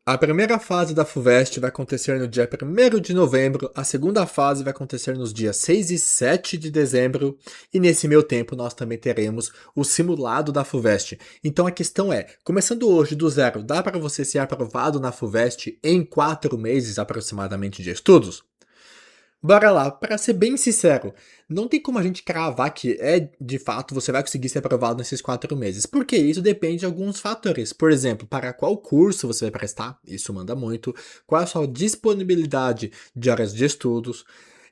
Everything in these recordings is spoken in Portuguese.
A primeira fase da FUVEST vai acontecer no dia 1º de novembro, a segunda fase vai acontecer nos dias 6 e 7 de dezembro, e nesse meio tempo nós também teremos o simulado da FUVEST. Então a questão é, começando hoje do zero, dá para você ser aprovado na FUVEST em 4 meses aproximadamente de estudos? Bora lá, para ser bem sincero, não tem como a gente cravar que de fato você vai conseguir ser aprovado nesses 4 meses, porque isso depende de alguns fatores. Por exemplo, para qual curso você vai prestar, isso manda muito, qual é a sua disponibilidade de horas de estudos,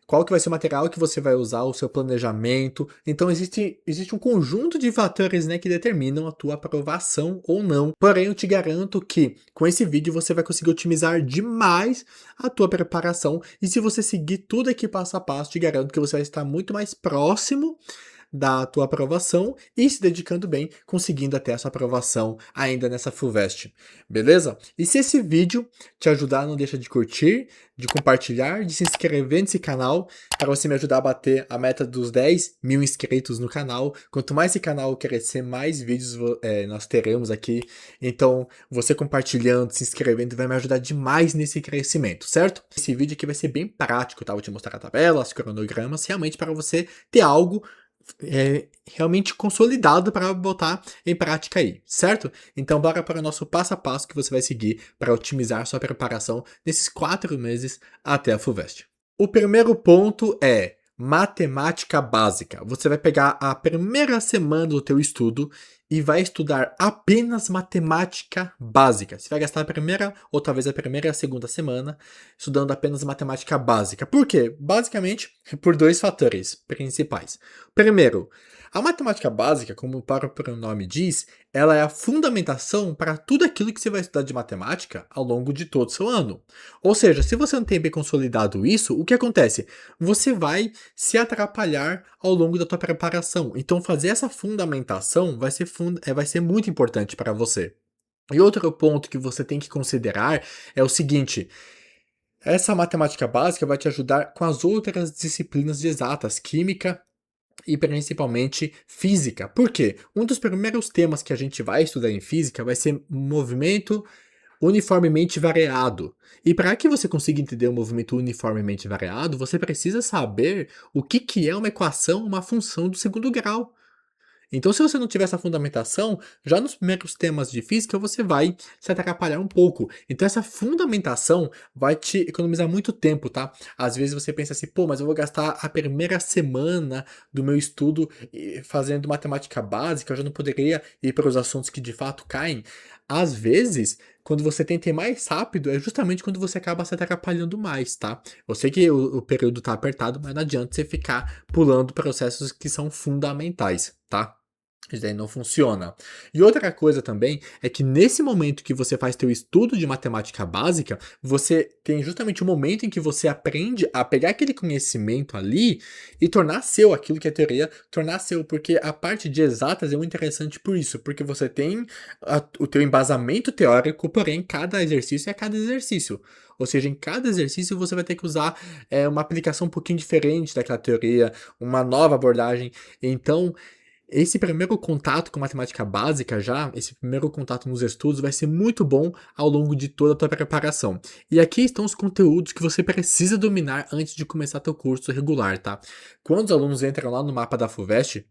qual que vai ser o material que você vai usar, o seu planejamento. Então existe um conjunto de fatores, né, que determinam a tua aprovação ou não. Porém, eu te garanto que com esse vídeo você vai conseguir otimizar demais a tua preparação. E se você seguir tudo aqui passo a passo, te garanto que você vai estar muito mais próximo da tua aprovação e se dedicando bem, conseguindo até essa aprovação ainda nessa FUVEST, beleza? E se esse vídeo te ajudar, não deixa de curtir, de compartilhar, de se inscrever nesse canal, para você me ajudar a bater a meta dos 10 mil inscritos no canal. Quanto mais esse canal crescer, mais vídeos nós teremos aqui. Então, você compartilhando, se inscrevendo, vai me ajudar demais nesse crescimento, certo? Esse vídeo aqui vai ser bem prático, tá? Vou te mostrar a tabela, os cronogramas, realmente para você ter algo realmente consolidado para botar em prática aí, certo? Então bora para o nosso passo a passo que você vai seguir para otimizar sua preparação nesses 4 meses até a FUVEST. O primeiro ponto é matemática básica. Você vai pegar a primeira semana do teu estudo e vai estudar apenas matemática básica. Você vai gastar a primeira, ou talvez a primeira e a segunda semana, estudando apenas matemática básica. Por quê? Basicamente, por 2 fatores principais. Primeiro, a matemática básica, como o próprio nome diz, ela é a fundamentação para tudo aquilo que você vai estudar de matemática ao longo de todo o seu ano. Ou seja, se você não tem bem consolidado isso, o que acontece? Você vai se atrapalhar ao longo da tua preparação. Então, fazer essa fundamentação vai ser muito importante para você. E outro ponto que você tem que considerar é o seguinte: essa matemática básica vai te ajudar com as outras disciplinas de exatas, química e principalmente física. Por quê? Um dos primeiros temas que a gente vai estudar em física vai ser movimento uniformemente variado. E para que você consiga entender o movimento uniformemente variado, você precisa saber o que é uma equação, uma função do segundo grau. Então, se você não tiver essa fundamentação, já nos primeiros temas de física você vai se atrapalhar um pouco. Então, essa fundamentação vai te economizar muito tempo, tá? Às vezes você pensa assim, pô, mas eu vou gastar a primeira semana do meu estudo fazendo matemática básica, eu já não poderia ir para os assuntos que de fato caem. Às vezes, quando você tenta ir mais rápido, é justamente quando você acaba se atrapalhando mais, tá? Eu sei que o período tá apertado, mas não adianta você ficar pulando processos que são fundamentais, tá? Isso daí não funciona. E outra coisa também é que nesse momento que você faz teu estudo de matemática básica, você tem justamente o momento em que você aprende a pegar aquele conhecimento ali e tornar seu aquilo que é teoria, tornar seu, porque a parte de exatas é muito interessante por isso, porque você tem o teu embasamento teórico, porém cada exercício é cada exercício. Ou seja, em cada exercício você vai ter que usar uma aplicação um pouquinho diferente daquela teoria, uma nova abordagem. Então, esse primeiro contato com matemática básica esse primeiro contato nos estudos vai ser muito bom ao longo de toda a tua preparação. E aqui estão os conteúdos que você precisa dominar antes de começar teu curso regular, tá? Quando os alunos entram lá no mapa da FUVEST,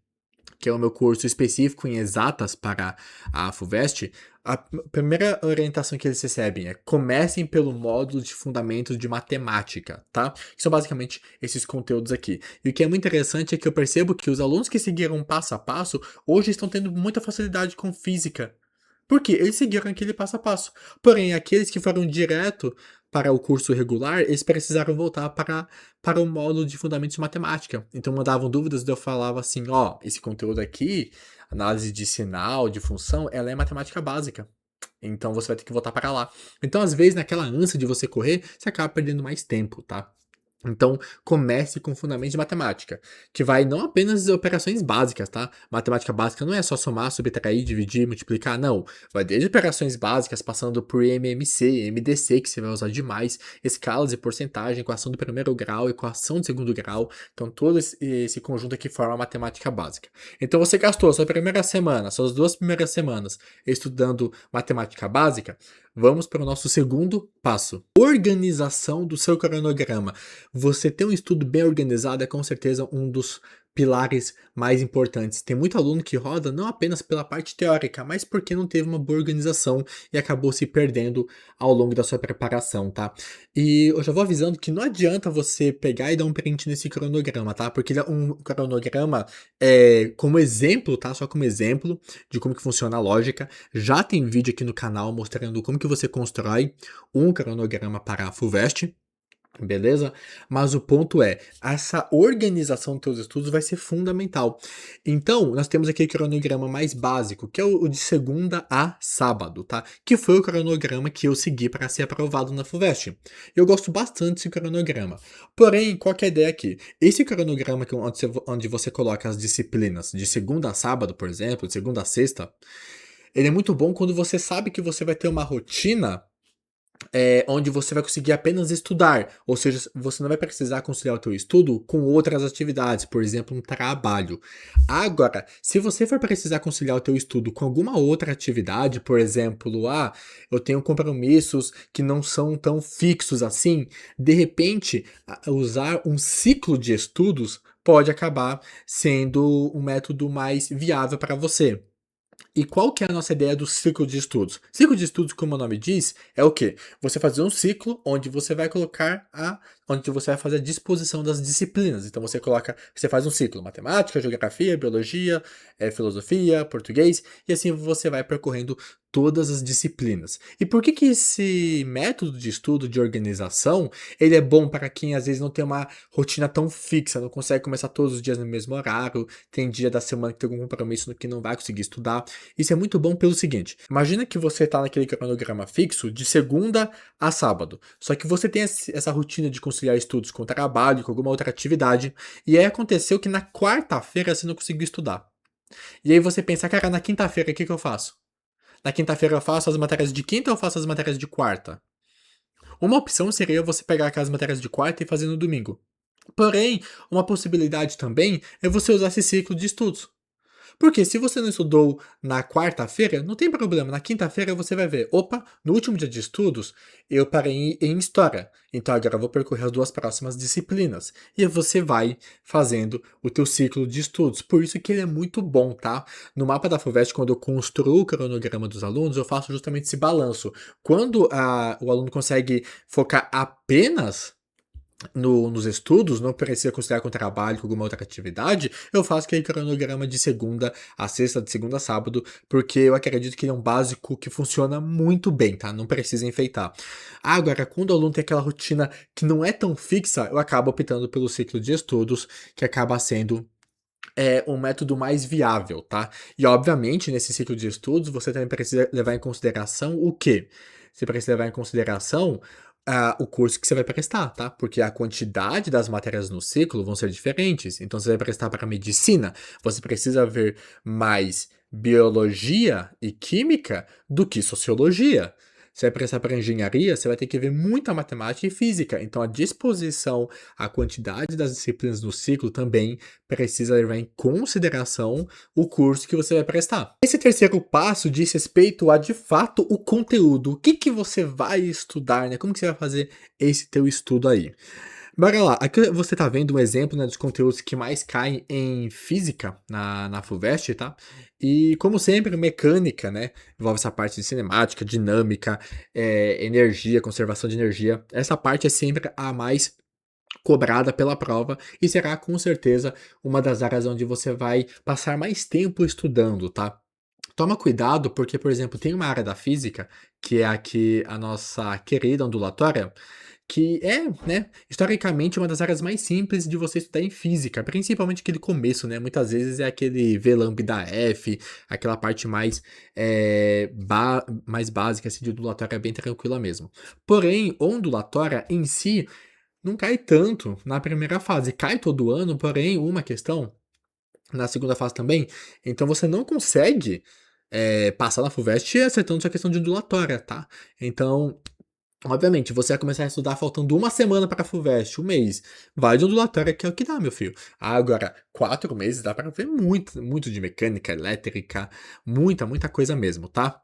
que é o meu curso específico em exatas para a FUVEST, a primeira orientação que eles recebem é: comecem pelo módulo de fundamentos de matemática, tá? Que são basicamente esses conteúdos aqui. E o que é muito interessante é que eu percebo que os alunos que seguiram passo a passo hoje estão tendo muita facilidade com física. Por quê? Eles seguiram aquele passo a passo. Porém, aqueles que foram direto para o curso regular, eles precisaram voltar para o módulo de fundamentos de matemática. Então mandavam dúvidas e eu falava assim, ó, esse conteúdo aqui, análise de sinal, de função, ela é matemática básica. Então você vai ter que voltar para lá. Então, às vezes, naquela ânsia de você correr, você acaba perdendo mais tempo, tá? Então, comece com fundamentos de matemática, que vai não apenas operações básicas, tá? Matemática básica não é só somar, subtrair, dividir, multiplicar, não. Vai desde operações básicas, passando por MMC, MDC, que você vai usar demais, escalas e porcentagem, equação do primeiro grau, equação do segundo grau. Então, todo esse conjunto aqui forma a matemática básica. Então, você gastou a sua primeira semana, suas 2 primeiras semanas estudando matemática básica, Vamos para o nosso segundo passo. Organização do seu cronograma. Você ter um estudo bem organizado é com certeza um dos pilares mais importantes. Tem muito aluno que roda não apenas pela parte teórica, mas porque não teve uma boa organização e acabou se perdendo ao longo da sua preparação, tá? E eu já vou avisando que não adianta você pegar e dar um print nesse cronograma, tá? Porque ele é um cronograma como exemplo, tá? Só como exemplo de como que funciona a lógica. Já tem vídeo aqui no canal mostrando como que você constrói um cronograma para a FUVEST. Beleza? Mas o ponto é, essa organização dos teus estudos vai ser fundamental. Então, nós temos aqui o cronograma mais básico, que é o de segunda a sábado, tá? Que foi o cronograma que eu segui para ser aprovado na FUVEST. Eu gosto bastante desse cronograma. Porém, qual que é a ideia aqui? Esse cronograma onde você coloca as disciplinas de segunda a sábado, por exemplo, de segunda a sexta, ele é muito bom quando você sabe que você vai ter uma rotina onde você vai conseguir apenas estudar, ou seja, você não vai precisar conciliar o teu estudo com outras atividades, por exemplo, um trabalho. Agora, se você for precisar conciliar o teu estudo com alguma outra atividade, por exemplo, eu tenho compromissos que não são tão fixos assim, de repente, usar um ciclo de estudos pode acabar sendo um método mais viável para você. E qual que é a nossa ideia do ciclo de estudos? Ciclo de estudos, como o nome diz, é o quê? Você fazer um ciclo onde você vai onde você vai fazer a disposição das disciplinas. Então você faz um ciclo, matemática, geografia, biologia, filosofia, português, e assim você vai percorrendo todas as disciplinas. E por que que esse método de estudo, de organização, ele é bom para quem às vezes não tem uma rotina tão fixa, não consegue começar todos os dias no mesmo horário, tem dia da semana que tem algum compromisso no que não vai conseguir estudar. Isso é muito bom pelo seguinte: imagina que você está naquele cronograma fixo de segunda a sábado, só que você tem essa rotina de conciliar estudos com trabalho, com alguma outra atividade, e aí aconteceu que na quarta-feira você não conseguiu estudar. E aí você pensa, cara, na quinta-feira o que que eu faço? Na quinta-feira eu faço as matérias de quinta ou eu faço as matérias de quarta? Uma opção seria você pegar aquelas matérias de quarta e fazer no domingo. Porém, uma possibilidade também é você usar esse ciclo de estudos. Porque se você não estudou na quarta-feira, não tem problema. Na quinta-feira você vai ver, opa, no último dia de estudos, eu parei em história. Então agora eu vou percorrer as duas próximas disciplinas. E aí você vai fazendo o teu ciclo de estudos. Por isso que ele é muito bom, tá? No mapa da FUVEST, quando eu construo o cronograma dos alunos, eu faço justamente esse balanço. Quando o aluno consegue focar apenas nos estudos, não precisa conciliar com trabalho, com alguma outra atividade, eu faço aquele cronograma de segunda a sexta, de segunda a sábado, porque eu acredito que ele é um básico que funciona muito bem, tá? Não precisa enfeitar. Agora, quando o aluno tem aquela rotina que não é tão fixa, eu acabo optando pelo ciclo de estudos, que acaba sendo um método mais viável, tá? E obviamente, nesse ciclo de estudos, você também precisa levar em consideração o quê? Você precisa levar em consideração o curso que você vai prestar, tá? Porque a quantidade das matérias no ciclo vão ser diferentes. Então, você vai prestar para medicina, você precisa ver mais biologia e química do que sociologia. Você vai prestar para engenharia, você vai ter que ver muita matemática e física. Então, a disposição, a quantidade das disciplinas no ciclo também precisa levar em consideração o curso que você vai prestar. Esse terceiro passo diz respeito a, de fato, o conteúdo. O que que você vai estudar, né? Como que você vai fazer esse teu estudo aí? Bora lá, aqui você tá vendo um exemplo, né, dos conteúdos que mais caem em física na FUVEST, tá? E como sempre, mecânica, né, envolve essa parte de cinemática, dinâmica, energia, conservação de energia. Essa parte é sempre a mais cobrada pela prova e será com certeza uma das áreas onde você vai passar mais tempo estudando, tá? Toma cuidado porque, por exemplo, tem uma área da física, que é aqui a nossa querida ondulatória, que é, né, historicamente uma das áreas mais simples de você estudar em física, principalmente aquele começo, né? Muitas vezes é aquele V lambda F, aquela parte mais básica assim, de ondulatória bem tranquila mesmo. Porém, ondulatória em si não cai tanto na primeira fase, cai todo ano, porém, uma questão na segunda fase também, então você não consegue passar na FUVEST acertando sua questão de ondulatória, tá? Então, obviamente, você vai começar a estudar faltando uma semana para a FUVEST, um mês. Vai de ondulatória que é o que dá, meu filho. Agora, 4 meses dá para ver muito, muito de mecânica, elétrica, muita coisa mesmo, tá?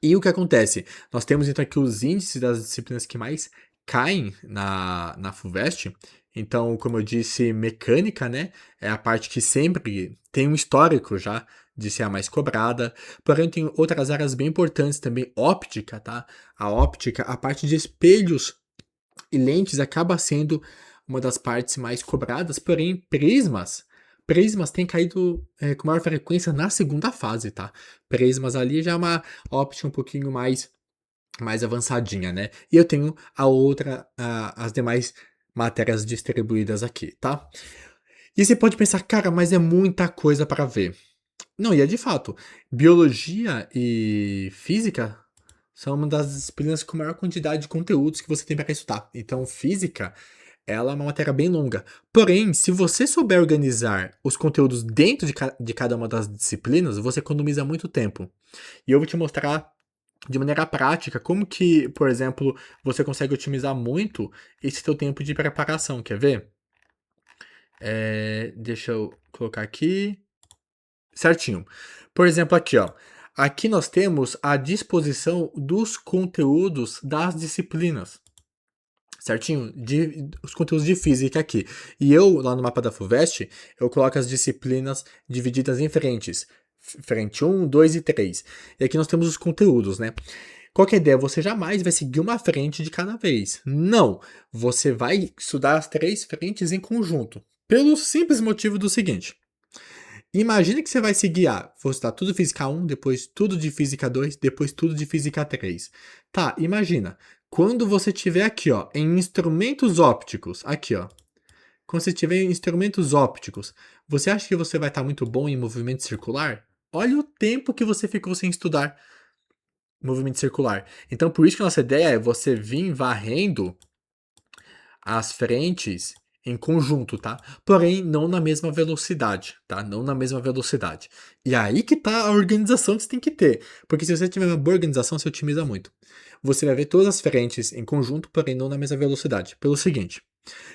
E o que acontece? Nós temos então aqui os índices das disciplinas que mais caem na FUVEST. Então, como eu disse, mecânica, né, é a parte que sempre tem um histórico já de ser a mais cobrada. Porém, tem outras áreas bem importantes também, óptica, tá? A óptica, a parte de espelhos e lentes acaba sendo uma das partes mais cobradas, porém prismas têm caído com maior frequência na segunda fase, tá? Prismas ali já é uma óptica um pouquinho mais avançadinha, né? E eu tenho as demais matérias distribuídas aqui, tá? E você pode pensar, cara, mas é muita coisa para ver. Não, e é de fato. Biologia e física são uma das disciplinas com maior quantidade de conteúdos que você tem para estudar. Então, física, ela é uma matéria bem longa. Porém, se você souber organizar os conteúdos dentro de cada uma das disciplinas, você economiza muito tempo. E eu vou te mostrar de maneira prática como que, por exemplo, você consegue otimizar muito esse teu tempo de preparação. Quer ver? Deixa eu colocar aqui. Certinho. Por exemplo, aqui, ó. Aqui nós temos a disposição dos conteúdos das disciplinas. Certinho? Os conteúdos de física aqui. E eu, lá no mapa da FUVEST, eu coloco as disciplinas divididas em frentes. Frente 1, 2 e 3. E aqui nós temos os conteúdos, né? Qual que é a ideia? Você jamais vai seguir uma frente de cada vez. Não! Você vai estudar as 3 frentes em conjunto. Pelo simples motivo do seguinte. Imagina que você vai seguir vou estudar tudo de física 1, depois tudo de física 2, depois tudo de física 3. Tá, imagina. Quando você tiver aqui, ó, em instrumentos ópticos, aqui, ó. Quando você tiver em instrumentos ópticos, você acha que você vai estar muito bom em movimento circular? Olha o tempo que você ficou sem estudar movimento circular. Então, por isso que a nossa ideia é você vir varrendo as frentes em conjunto, tá? Porém, não na mesma velocidade, tá? Não na mesma velocidade. E aí que tá a organização que você tem que ter. Porque se você tiver uma boa organização, você otimiza muito. Você vai ver todas as frentes em conjunto, porém não na mesma velocidade. Pelo seguinte,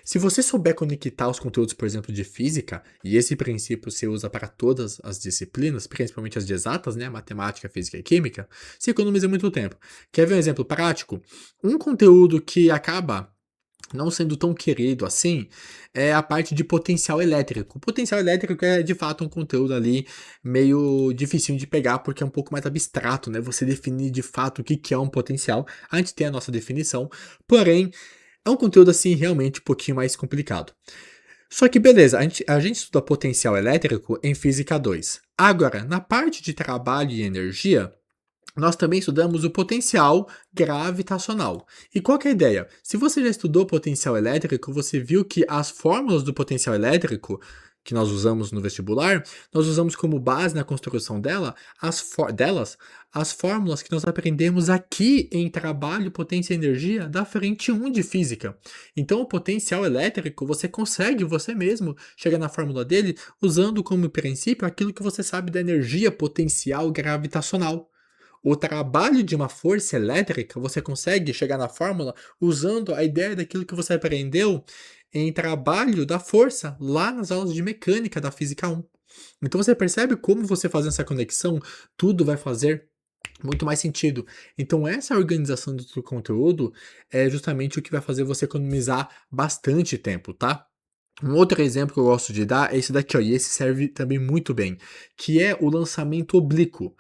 se você souber conectar os conteúdos, por exemplo, de física, e esse princípio você usa para todas as disciplinas, principalmente as de exatas, né? Matemática, física e química, você economiza muito tempo. Quer ver um exemplo prático? Um conteúdo que acaba não sendo tão querido assim, é a parte de potencial elétrico. O potencial elétrico é de fato um conteúdo ali meio difícil de pegar, porque é um pouco mais abstrato, né? Você definir de fato o que é um potencial. A gente tem a nossa definição, porém, é um conteúdo assim realmente um pouquinho mais complicado. Só que beleza, a gente estuda potencial elétrico em física 2. Agora, na parte de trabalho e energia, nós também estudamos o potencial gravitacional. E qual que é a ideia? Se você já estudou potencial elétrico, você viu que as fórmulas do potencial elétrico que nós usamos no vestibular, nós usamos como base na construção delas as fórmulas que nós aprendemos aqui em trabalho, potência e energia da frente 1 de física. Então, o potencial elétrico, você consegue você mesmo chegar na fórmula dele usando como princípio aquilo que você sabe da energia potencial gravitacional. O trabalho de uma força elétrica, você consegue chegar na fórmula usando a ideia daquilo que você aprendeu em trabalho da força lá nas aulas de mecânica da física 1. Então você percebe como você fazendo essa conexão, tudo vai fazer muito mais sentido. Então essa organização do seu conteúdo é justamente o que vai fazer você economizar bastante tempo, tá? Um outro exemplo que eu gosto de dar é esse daqui, ó, e esse serve também muito bem, que é o lançamento oblíquo.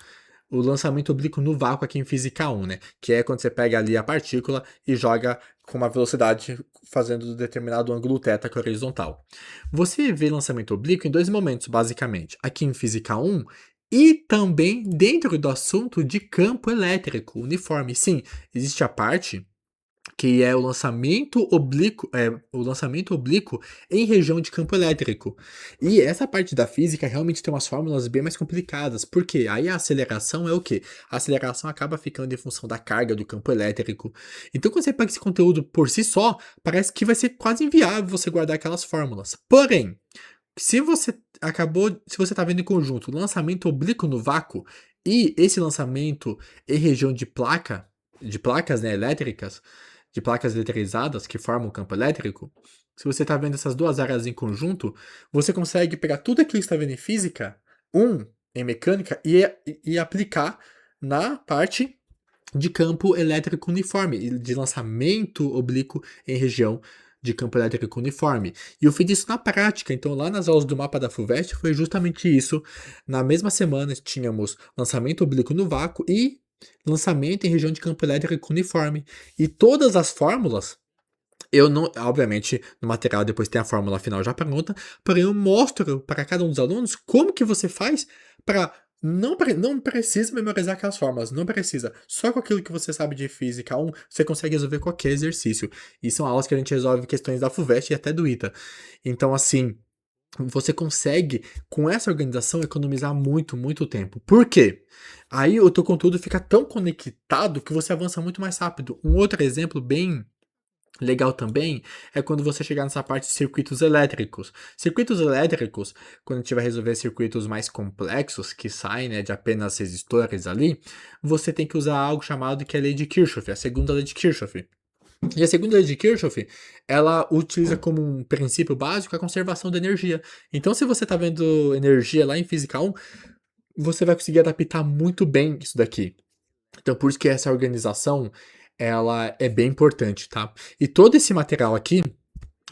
O lançamento oblíquo no vácuo aqui em física 1, né? Que é quando você pega ali a partícula e joga com uma velocidade fazendo determinado ângulo θ que é horizontal. Você vê lançamento oblíquo em dois momentos, basicamente. Aqui em física 1 e também dentro do assunto de campo elétrico uniforme. Sim, existe a parte que é o lançamento oblíquo em região de campo elétrico. E essa parte da física realmente tem umas fórmulas bem mais complicadas, porque aí a aceleração é o quê? A aceleração acaba ficando em função da carga do campo elétrico. Então, quando você pega esse conteúdo por si só, parece que vai ser quase inviável você guardar aquelas fórmulas. Porém, se você está vendo em conjunto lançamento oblíquo no vácuo e esse lançamento em região de placas, né, elétricas, de placas eletrizadas que formam o campo elétrico, se você está vendo essas duas áreas em conjunto, você consegue pegar tudo aquilo que está vendo em física, em mecânica, e aplicar na parte de campo elétrico uniforme, e de lançamento oblíquo em região de campo elétrico uniforme. E eu fiz isso na prática, então lá nas aulas do mapa da FUVEST foi justamente isso. Na mesma semana tínhamos lançamento oblíquo no vácuo e lançamento em região de campo elétrico uniforme. E todas as fórmulas, eu não, obviamente, no material depois tem a fórmula final já pronta, porém eu mostro para cada um dos alunos como que você faz para não precisa memorizar aquelas fórmulas, não precisa. Só com aquilo que você sabe de física 1, você consegue resolver qualquer exercício. E são aulas que a gente resolve questões da FUVEST e até do ITA. Então, assim, você consegue, com essa organização, economizar muito, muito tempo. Por quê? Aí o teu conteúdo fica tão conectado que você avança muito mais rápido. Um outro exemplo bem legal também é quando você chegar nessa parte de circuitos elétricos. Circuitos elétricos, quando a gente vai resolver circuitos mais complexos, que saem, né, de apenas resistores ali, você tem que usar algo chamado que é a lei de Kirchhoff, a segunda lei de Kirchhoff. E a segunda lei de Kirchhoff, ela utiliza como um princípio básico a conservação da energia. Então, se você está vendo energia lá em Física 1, você vai conseguir adaptar muito bem isso daqui. Então, por isso que essa organização, ela é bem importante, tá? E todo esse material aqui,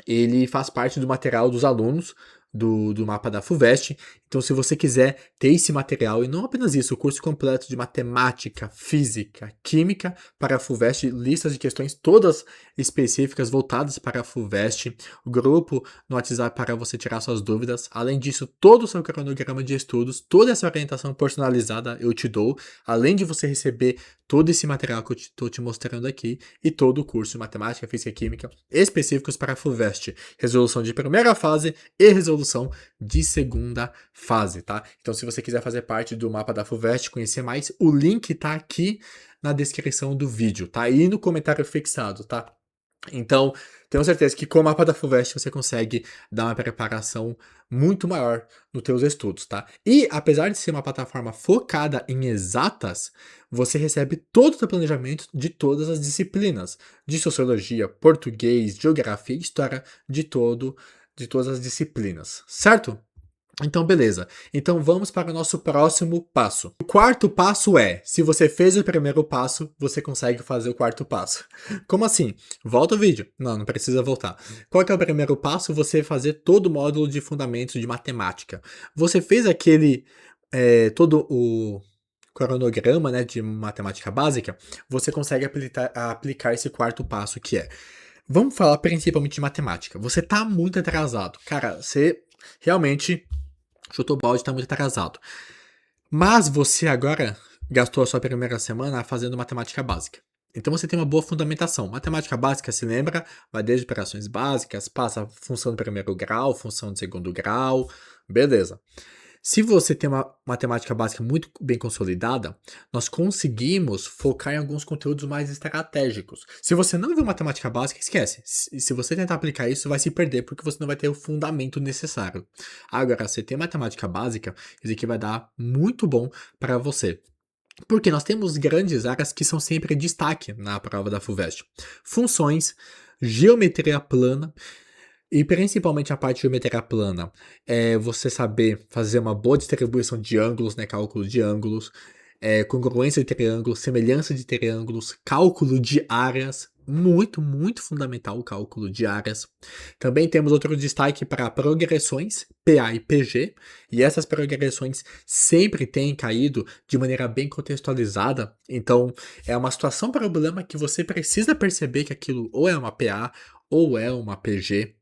ele faz parte do material dos alunos do mapa da FUVEST. Então, se você quiser ter esse material, e não apenas isso, o curso completo de matemática, física, química para a FUVEST, listas de questões todas específicas voltadas para a FUVEST, o grupo no WhatsApp para você tirar suas dúvidas. Além disso, todo o seu cronograma de estudos, toda essa orientação personalizada eu te dou, além de você receber todo esse material que eu estou te mostrando aqui e todo o curso de matemática, física e química específicos para a FUVEST, resolução de primeira fase e resolução de segunda fase, tá? Então, se você quiser fazer parte do mapa da FUVEST, conhecer mais, o link tá aqui na descrição do vídeo, tá? E no comentário fixado, tá? Então, tenho certeza que com o mapa da FUVEST você consegue dar uma preparação muito maior nos teus estudos, tá? E, apesar de ser uma plataforma focada em exatas, você recebe todo o seu planejamento de todas as disciplinas, de sociologia, português, geografia e história, de todas as disciplinas, certo? Então, beleza. Então, vamos para o nosso próximo passo. O quarto passo é, se você fez o primeiro passo, você consegue fazer o quarto passo. Como assim? Volta o vídeo. Não precisa voltar. Qual que é o primeiro passo? Você fazer todo o módulo de fundamentos de matemática. Você fez todo o cronograma, né, de matemática básica, você consegue aplicar esse quarto passo, que é, vamos falar principalmente de matemática. Você tá muito atrasado. Cara, você realmente chutou o balde, tá muito atrasado. Mas você agora gastou a sua primeira semana fazendo matemática básica. Então você tem uma boa fundamentação. Matemática básica, se lembra, vai desde operações básicas, passa função de primeiro grau, função de segundo grau, beleza. Se você tem uma matemática básica muito bem consolidada, nós conseguimos focar em alguns conteúdos mais estratégicos. Se você não viu matemática básica, esquece. Se você tentar aplicar isso, vai se perder, porque você não vai ter o fundamento necessário. Agora, se tem matemática básica, isso aqui vai dar muito bom para você. Porque nós temos grandes áreas que são sempre destaque na prova da FUVEST. Funções, geometria plana, e principalmente a parte de geometria plana, é você saber fazer uma boa distribuição de ângulos, né, cálculo de ângulos, congruência de triângulos, semelhança de triângulos, cálculo de áreas, muito, muito fundamental o cálculo de áreas. Também temos outro destaque para progressões, PA e PG, e essas progressões sempre têm caído de maneira bem contextualizada, então é uma situação problema que você precisa perceber que aquilo ou é uma PA ou é uma PG.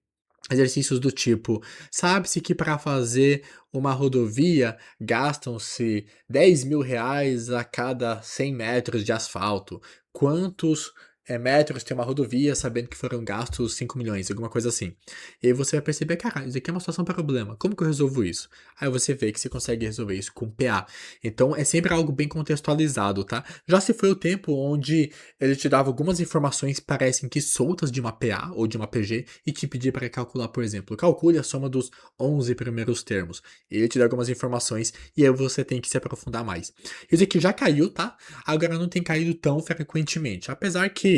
Exercícios do tipo, sabe-se que para fazer uma rodovia gastam-se 10 mil reais a cada 100 metros de asfalto. Quantos metros tem uma rodovia sabendo que foram gastos 5 milhões, alguma coisa assim. E aí você vai perceber, cara, isso aqui é uma situação para problema. Como que eu resolvo isso? Aí você vê que você consegue resolver isso com PA. Então é sempre algo bem contextualizado, tá? Já se foi o tempo onde ele te dava algumas informações, parecem que soltas de uma PA ou de uma PG, e te pedia para calcular, por exemplo, calcule a soma dos 11 primeiros termos. Ele te dá algumas informações e aí você tem que se aprofundar mais. Isso aqui já caiu, tá? Agora não tem caído tão frequentemente. Apesar que,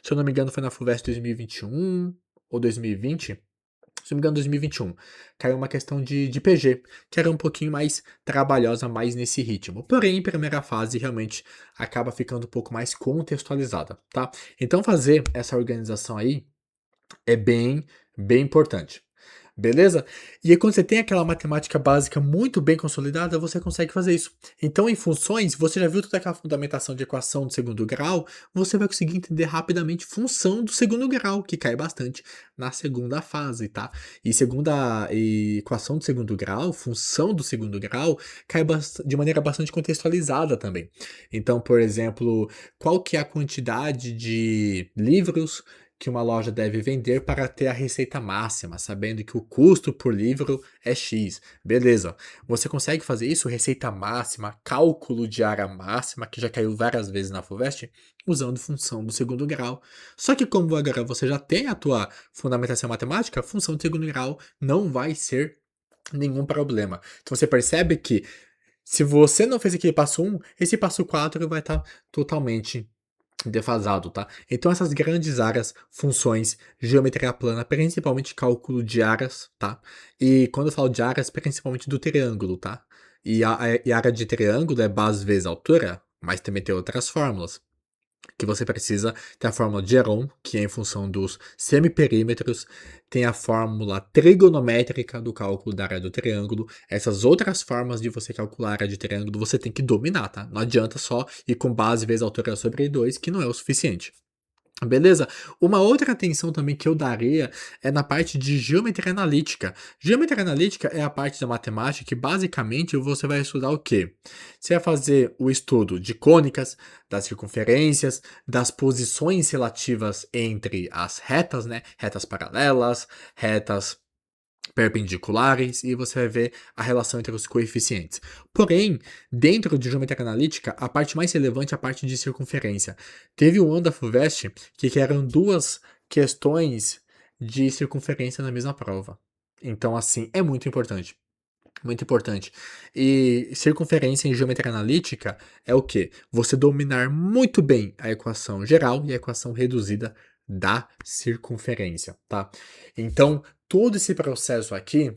se eu não me engano, foi na FUVEST 2021 ou 2020, se não me engano, 2021, caiu uma questão de PG, que era um pouquinho mais trabalhosa, mais nesse ritmo. Porém, em primeira fase, realmente acaba ficando um pouco mais contextualizada, tá? Então, fazer essa organização aí é bem importante. Beleza? E aí, quando você tem aquela matemática básica muito bem consolidada, você consegue fazer isso. Então, em funções, você já viu toda aquela fundamentação de equação do segundo grau, você vai conseguir entender rapidamente função do segundo grau, que cai bastante na segunda fase, tá? E equação do segundo grau, função do segundo grau, cai de maneira bastante contextualizada também. Então, por exemplo, qual que é a quantidade de livros que uma loja deve vender para ter a receita máxima, sabendo que o custo por livro é X. Beleza. Você consegue fazer isso, receita máxima, cálculo de área máxima, que já caiu várias vezes na FUVEST, usando função do segundo grau. Só que como agora você já tem a tua fundamentação matemática, a função do segundo grau não vai ser nenhum problema. Então você percebe que se você não fez aquele passo 1, esse passo 4 vai estar totalmente defasado, tá? Então essas grandes áreas, funções, geometria plana, principalmente cálculo de áreas, tá? E quando eu falo de áreas, principalmente do triângulo, tá? E a área de triângulo é base vezes altura, mas também tem outras fórmulas que você precisa. Tem a fórmula de Heron, que é em função dos semiperímetros, tem a fórmula trigonométrica do cálculo da área do triângulo. Essas outras formas de você calcular a área de triângulo você tem que dominar, tá? Não adianta só ir com base vezes altura sobre 2, que não é o suficiente. Beleza? Uma outra atenção também que eu daria é na parte de geometria analítica. Geometria analítica é a parte da matemática que basicamente você vai estudar o quê? Você vai fazer o estudo de cônicas, das circunferências, das posições relativas entre as retas, né? Retas paralelas, retas perpendiculares, e você vai ver a relação entre os coeficientes. Porém, dentro de geometria analítica, a parte mais relevante é a parte de circunferência. Teve um ano da FUVEST que eram duas questões de circunferência na mesma prova. Então, assim, é muito importante. Muito importante. E circunferência em geometria analítica é o quê? Você dominar muito bem a equação geral e a equação reduzida da circunferência, tá? Então, todo esse processo aqui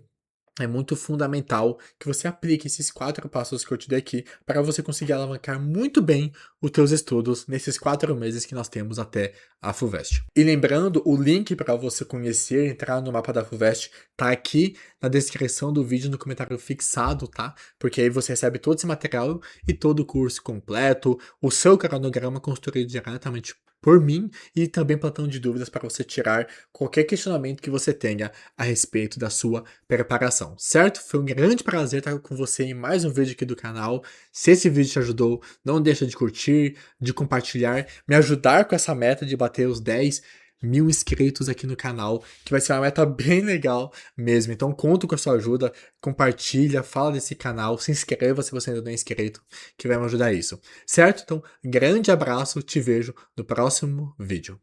é muito fundamental que você aplique esses 4 passos que eu te dei aqui para você conseguir alavancar muito bem os teus estudos nesses 4 meses que nós temos até a FUVEST. E lembrando, o link para você conhecer, entrar no mapa da FUVEST, tá aqui na descrição do vídeo, no comentário fixado, tá? Porque aí você recebe todo esse material e todo o curso completo, o seu cronograma construído diretamente por mim e também plantão de dúvidas para você tirar qualquer questionamento que você tenha a respeito da sua preparação, certo? Foi um grande prazer estar com você em mais um vídeo aqui do canal. Se esse vídeo te ajudou, não deixa de curtir, de compartilhar, me ajudar com essa meta de bater os 10.000 inscritos aqui no canal, que vai ser uma meta bem legal mesmo. Então conto com a sua ajuda, compartilha, fala desse canal, se inscreva se você ainda não é inscrito, que vai me ajudar isso, certo? Então, grande abraço, te vejo no próximo vídeo.